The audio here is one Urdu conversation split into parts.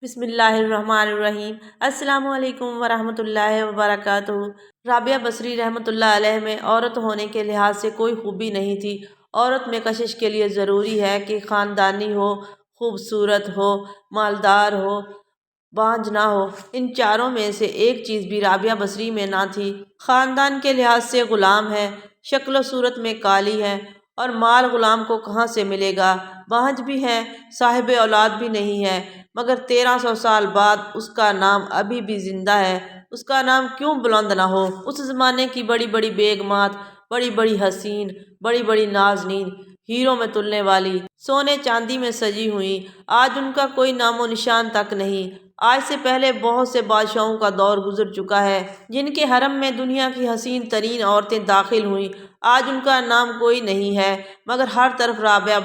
بسم اللہ الرحمن الرحیم۔ السلام علیکم ورحمۃ اللہ وبرکاتہ۔ رابعہ بصری رحمۃ اللہ علیہ میں عورت ہونے کے لحاظ سے کوئی خوبی نہیں تھی۔ عورت میں کشش کے لیے ضروری ہے کہ خاندانی ہو، خوبصورت ہو، مالدار ہو، بانجھ نہ ہو۔ ان چاروں میں سے ایک چیز بھی رابعہ بصری میں نہ تھی۔ خاندان کے لحاظ سے غلام ہے، شکل و صورت میں کالی ہے، اور مال غلام کو کہاں سے ملے گا؟ بانجھ بھی ہے، صاحب اولاد بھی نہیں ہے، مگر 1300 سال بعد اس کا نام ابھی بھی زندہ ہے۔ اس کا نام کیوں بلند نہ ہو؟ اس زمانے کی بڑی بڑی بیگمات، بڑی بڑی حسین، بڑی بڑی نازنین، ہیروں میں تلنے والی، سونے چاندی میں سجی ہوئی، آج ان کا کوئی نام و نشان تک نہیں۔ آج سے پہلے بہت سے بادشاہوں کا دور گزر چکا ہے، جن کے حرم میں دنیا کی حسین ترین عورتیں داخل ہوئیں، آج ان کا نام کوئی نہیں ہے، مگر ہر طرف رابعہ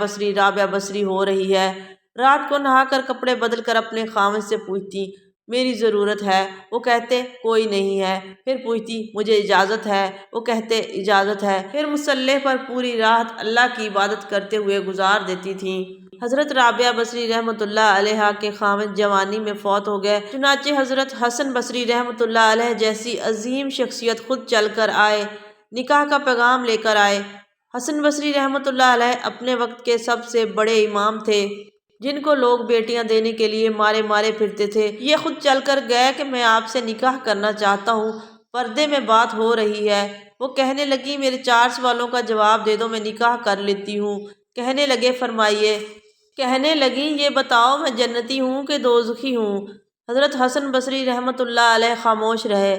بصری ہو رہی ہے۔ رات کو نہا کر کپڑے بدل کر اپنے خاوند سے پوچھتی میری ضرورت ہے، وہ کہتے کوئی نہیں ہے، پھر پوچھتی مجھے اجازت ہے، وہ کہتے اجازت ہے، پھر مصلے پر پوری رات اللہ کی عبادت کرتے ہوئے گزار دیتی تھیں۔ حضرت رابعہ بصری رحمۃ اللہ علیہ کے خاوند جوانی میں فوت ہو گئے، چنانچہ حضرت حسن بصری رحمۃ اللہ علیہ جیسی عظیم شخصیت خود چل کر آئے، نکاح کا پیغام لے کر آئے۔ حسن بصری رحمۃ اللہ علیہ اپنے وقت کے سب سے بڑے امام تھے، جن کو لوگ بیٹیاں دینے کے لیے مارے مارے پھرتے تھے۔ یہ خود چل کر گئے کہ میں آپ سے نکاح کرنا چاہتا ہوں، پردے میں بات ہو رہی ہے۔ وہ کہنے لگی میرے 4 سوالوں کا جواب دے دو، میں نکاح کر لیتی ہوں۔ کہنے لگے فرمائیے۔ کہنے لگی یہ بتاؤ میں جنتی ہوں کہ دوزخی ہوں؟ حضرت حسن بصری رحمۃ اللہ علیہ خاموش رہے۔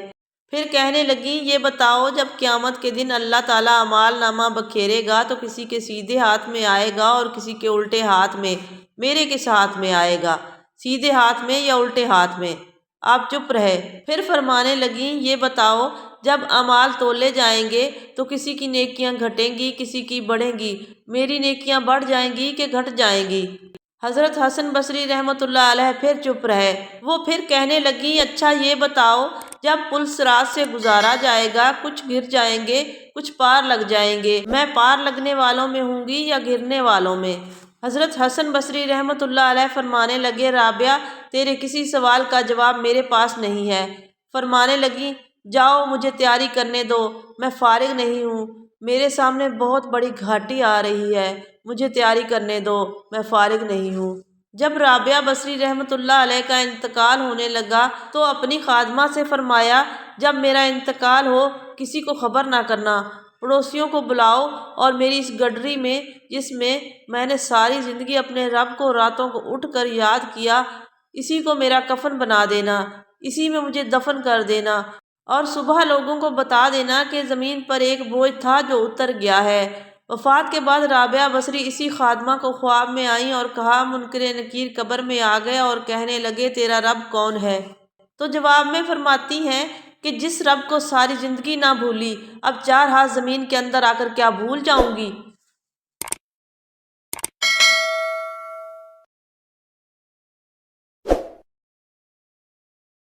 پھر کہنے لگیں یہ بتاؤ جب قیامت کے دن اللہ تعالیٰ اعمال نامہ بکھیرے گا تو کسی کے سیدھے ہاتھ میں آئے گا اور کسی کے الٹے ہاتھ میں، میرے کس ہاتھ میں آئے گا؟ سیدھے ہاتھ میں یا الٹے ہاتھ میں؟ آپ چپ رہے۔ پھر فرمانے لگیں یہ بتاؤ جب اعمال تولے جائیں گے تو کسی کی نیکیاں گھٹیں گی، کسی کی بڑھیں گی، میری نیکیاں بڑھ جائیں گی کہ گھٹ جائیں گی؟ حضرت حسن بصری رحمۃ اللہ علیہ پھر چپ رہے۔ وہ پھر کہنے لگیں اچھا یہ بتاؤ جب پل صراط سے گزارا جائے گا کچھ گر جائیں گے، کچھ پار لگ جائیں گے، میں پار لگنے والوں میں ہوں گی یا گرنے والوں میں؟ حضرت حسن بصری رحمۃ اللہ علیہ فرمانے لگے رابعہ تیرے کسی سوال کا جواب میرے پاس نہیں ہے۔ فرمانے لگیں جاؤ مجھے تیاری کرنے دو، میں فارغ نہیں ہوں، میرے سامنے بہت بڑی گھاٹی آ رہی ہے، مجھے تیاری کرنے دو، میں فارغ نہیں ہوں۔ جب رابعہ بصری رحمۃ اللہ علیہ کا انتقال ہونے لگا تو اپنی خادمہ سے فرمایا جب میرا انتقال ہو کسی کو خبر نہ کرنا، پڑوسیوں کو بلاؤ اور میری اس گڈری میں جس میں نے ساری زندگی اپنے رب کو راتوں کو اٹھ کر یاد کیا، اسی کو میرا کفن بنا دینا، اسی میں مجھے دفن کر دینا، اور صبح لوگوں کو بتا دینا کہ زمین پر ایک بوجھ تھا جو اتر گیا ہے۔ وفات کے بعد رابعہ بصری اسی خادمہ کو خواب میں آئیں اور کہا منکر نکیر قبر میں آ گئے اور کہنے لگے تیرا رب کون ہے؟ تو جواب میں فرماتی ہیں کہ جس رب کو ساری زندگی نہ بھولی اب 4 ہاتھ زمین کے اندر آ کر کیا بھول جاؤں گی؟